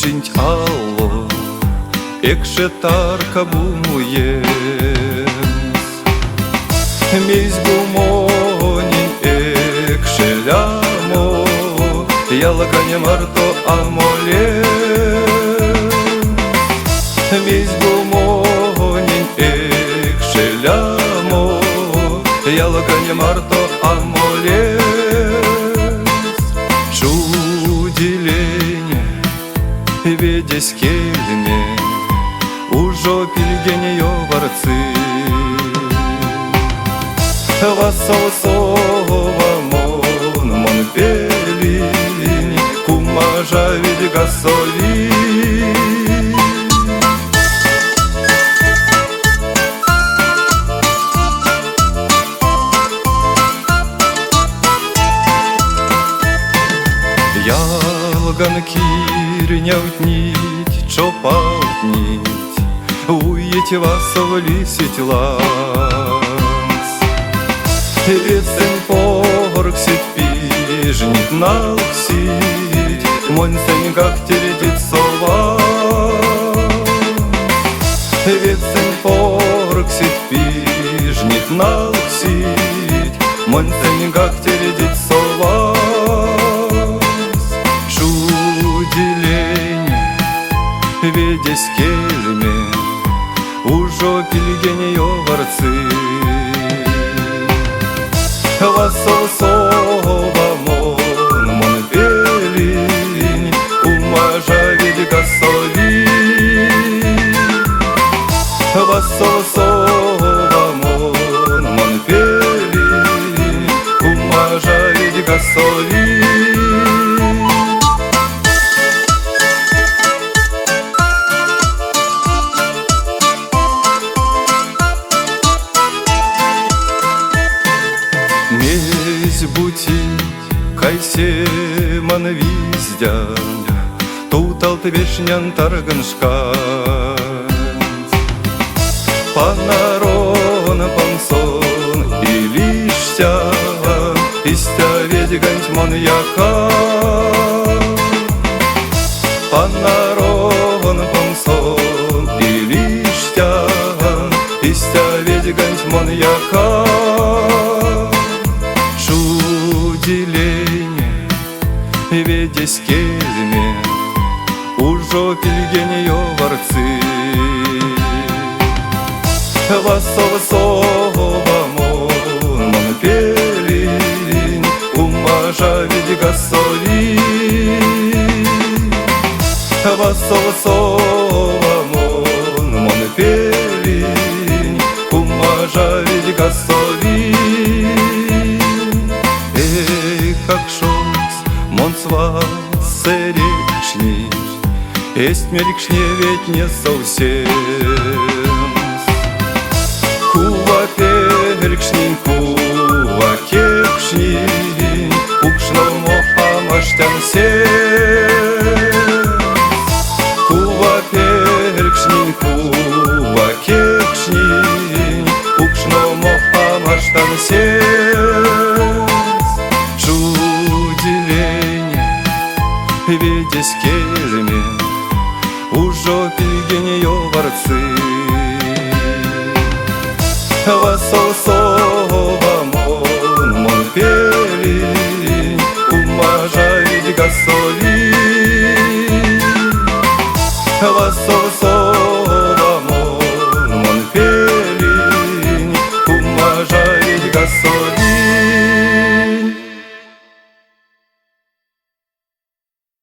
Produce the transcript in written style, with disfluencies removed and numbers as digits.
Чинть алло, екше тарка бумуємс. Місь бумонінь екше лямо, ялаканя марто амоле. Місь бумонінь екше лямо, ялаканя марто амоле. Ведесь кельме, ужо пильгенеё ворцы. Вассалсова мон пелинь, кумажа видга соли. Ялганки рнявт нить, чопавт нить, уете вас влисить ланс. Вецен порксит пижнит налксить, монсень как тередит сова. Вецен порксит пижнит налксить, монсень как тередит сова. Ведесь кельме, ужо пильгенеё ворцы. Вассалсова мон пелинь, кумажа видга соли. Вассалсова мон пелинь, кумажа видга соли. Месь бутить, кайсе ман виздя, тутал ты вешнян тарганшка. Панарон пансон и лиштя, истя ведьгант мон яка. Панарон пансон и лиштя, истя ведьгант мон яка. Ведесь кельме, ужо пильгенеё ворцы. Вассалсова мон пелинь, кумажа видга соли. Вассалсова мон пелинь, кумажа видга соли. Как мон свасеречни, есть мерикшне ведь не совсем. Кува перекшнин, кува кекшнин, укшномо амаштян сем. Кува перекшнин, кува кекшнин, укшномо амаштян сем. Ведесь кельме, ужо пильгенеё ворцы. Вассалсова мон пелинь, кумажа видга соли.